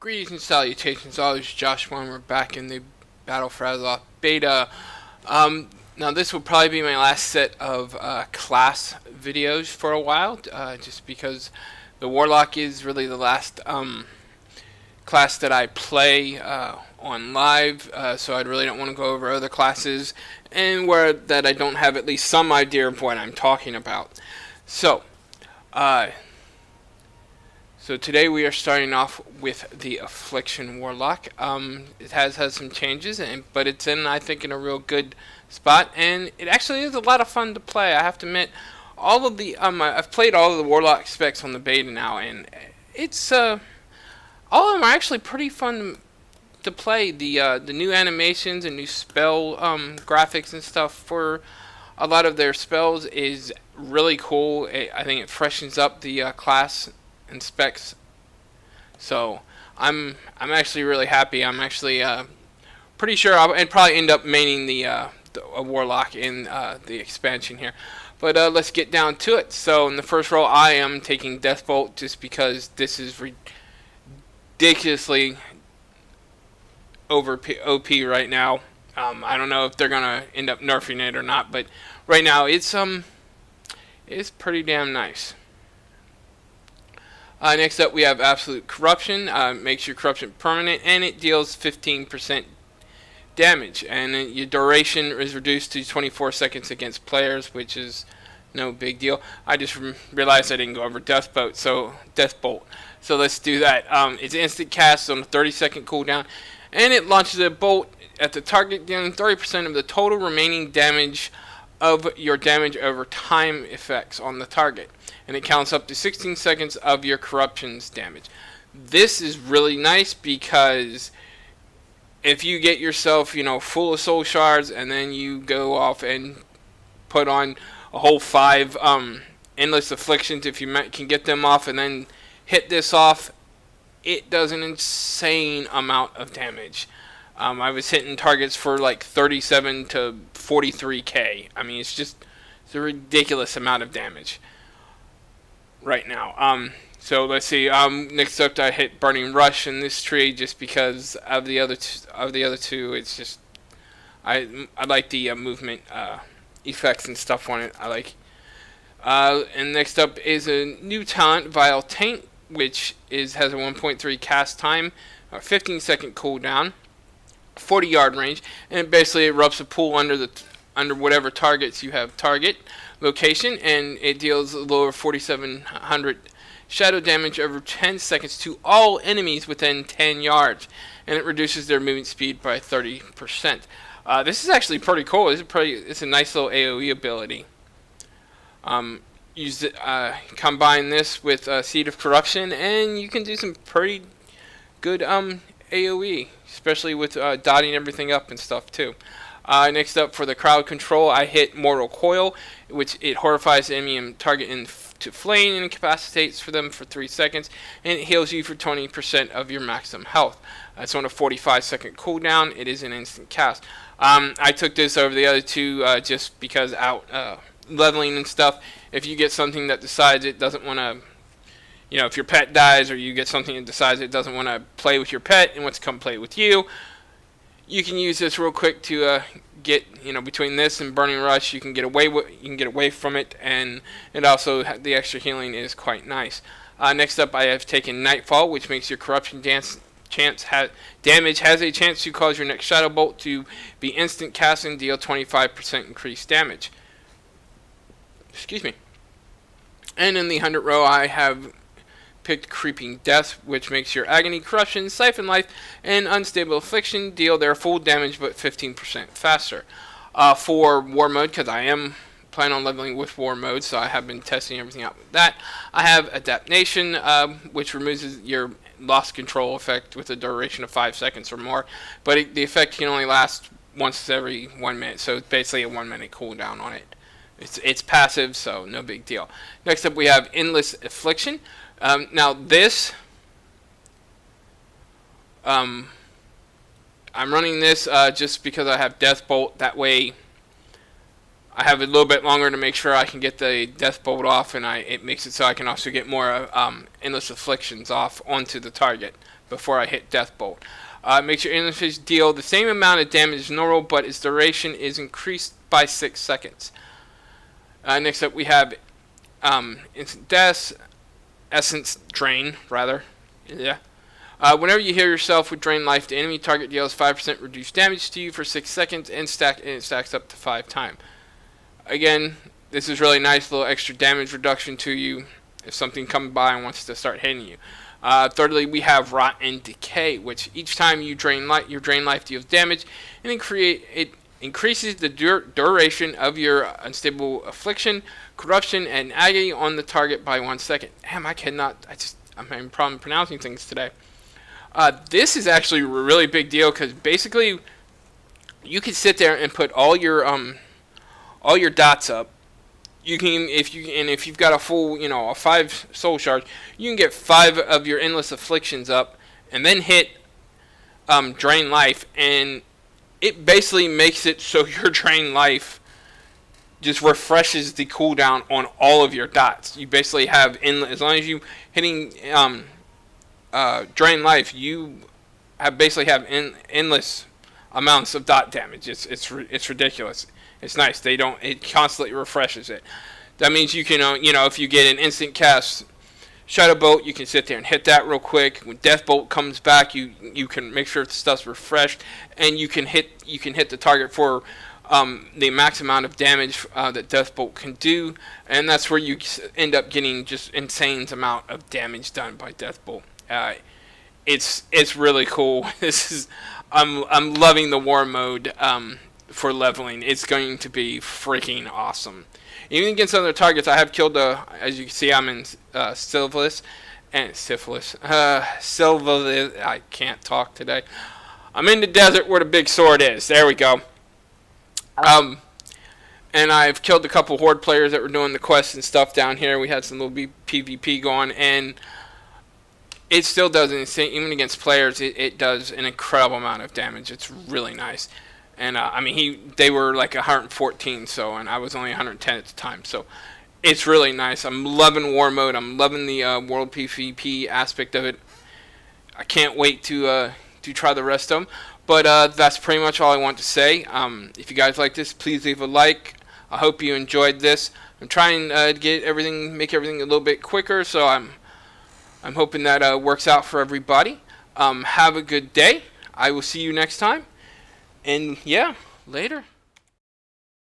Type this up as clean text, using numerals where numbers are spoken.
Greetings and salutations, always Josh One. We're back in the Battle for Azeroth beta. Now this will probably be my last set of class videos for a while, just because the Warlock is really the last class that I play on live, so I really don't want to go over other classes and where that I don't have at least some idea of what I'm talking about. So today we are starting off with the Affliction Warlock. It has had some changes, but it's I think, in a real good spot, and it actually is a lot of fun to play. I have to admit, all of the I've played all of the Warlock specs on the beta now, and it's all of them are actually pretty fun to play. The new animations and new spell graphics and stuff for a lot of their spells is really cool. I think it freshens up the class and specs, so I'm actually really happy. I'm actually pretty sure I'd probably end up maining a Warlock in the expansion here. But let's get down to it. So in the first roll, I am taking Deathbolt just because this is ridiculously over OP right now. I don't know if they're gonna end up nerfing it or not, but right now it's pretty damn nice. Next up, we have Absolute Corruption. Makes your corruption permanent, and it deals 15% damage. And your duration is reduced to 24 seconds against players, which is no big deal. I just realized I didn't go over Deathbolt, so let's do that. It's instant cast on a 30-second cooldown, and it launches a bolt at the target, dealing 30% of the total remaining damage of your damage over time effects on the target, and it counts up to 16 seconds of your corruption's damage. This is really nice because if you get yourself, full of soul shards, and then you go off and put on a whole 5 endless afflictions, if you can get them off and then hit this off, it does an insane amount of damage. I was hitting targets for like 37 to 43k. I mean, it's a ridiculous amount of damage right now. So let's see. Next up, I hit Burning Rush in this tree just because of the other two. It's just I like the movement effects and stuff on it. I like. And next up is a new talent, Vile Taint, which has a 1.3 cast time, a 15-second cooldown, 40-yard range, and it basically erupts a pool under whatever targets you have target location, and it deals a lower 4,700 shadow damage over 10 seconds to all enemies within 10 yards, and it reduces their movement speed by 30%. This is actually pretty cool. It's a nice little AoE ability. Combine this with Seed of Corruption, and you can do some pretty good AoE, especially with dotting everything up and stuff too. Next up, for the crowd control, I hit Mortal Coil, which it horrifies the enemy and target to flame and incapacitates for them for 3 seconds, and it heals you for 20% of your maximum health. It's on a 45-second cooldown. It is an instant cast. I took this over the other two just because leveling and stuff. If you get something that decides it doesn't want to, if your pet dies, or you get something that decides it doesn't want to play with your pet and wants to come play with you, you can use this real quick to get, between this and Burning Rush, you can get away from it, and it also the extra healing is quite nice. Next up, I have taken Nightfall, which makes your corruption damage has a chance to cause your next Shadow Bolt to be instant cast and deal 25% increased damage. Excuse me. And in the 100 row, I have picked Creeping Death, which makes your Agony, Corruption, Siphon Life, and Unstable Affliction deal their full damage but 15% faster. For War Mode, because I am planning on leveling with War Mode, so I have been testing everything out with that, I have Adaptation, which removes your lost control effect with a duration of 5 seconds or more, but the effect can only last once every 1 minute, so it's basically a 1 minute cooldown on it. It's passive, so no big deal. Next up, we have Endless Affliction. Now this, I'm running this just because I have Deathbolt. That way, I have a little bit longer to make sure I can get the Deathbolt off, and it makes it so I can also get more Endless Afflictions off onto the target before I hit Death Bolt. Makes your endless fish deal the same amount of damage as normal, but its duration is increased by 6 seconds. Next up we have Instant Death, Essence Drain, rather. Yeah. Whenever you heal yourself with Drain Life, the enemy target deals 5% reduced damage to you for 6 seconds, and it stacks up to 5 times. Again, this is really nice, little extra damage reduction to you if something comes by and wants to start hitting you. Thirdly, we have Rot and Decay, which each time you drain your Drain Life deals damage, and it increases the duration of your unstable affliction, corruption, and agony on the target by 1 second. Damn, I'm having a problem pronouncing things today. This is actually a really big deal because basically you can sit there and put all your dots up. You can, if you've got a full, a 5 soul shards, you can get 5 of your endless afflictions up, and then hit Drain Life, and it basically makes it so your Drain Life just refreshes the cooldown on all of your dots. You basically have as long as you hitting Drain Life, you basically have endless amounts of dot damage. It's ridiculous. It's nice. It constantly refreshes it. That means you can if you get an instant cast Shadow Bolt, you can sit there and hit that real quick. When Death Bolt comes back, you can make sure the stuff's refreshed, and you can hit the target for the max amount of damage that Death Bolt can do, and that's where you end up getting just insane amount of damage done by Death Bolt. It's really cool. I'm loving the war mode for leveling. It's going to be freaking awesome. Even against other targets, I have killed as you can see, I'm in Syphilis. I can't talk today. I'm in the desert where the big sword is. There we go. And I've killed a couple horde players that were doing the quests and stuff down here. We had some little PvP going, and it still does insane. Even against players, it does an incredible amount of damage. It's really nice. And they were like 114, and I was only 110 at the time. So it's really nice. I'm loving war mode. I'm loving the world PvP aspect of it. I can't wait to try the rest of them. But that's pretty much all I want to say. If you guys like this, please leave a like. I hope you enjoyed this. I'm trying to make everything a little bit quicker, so I'm hoping that works out for everybody. Have a good day. I will see you next time. And yeah, later.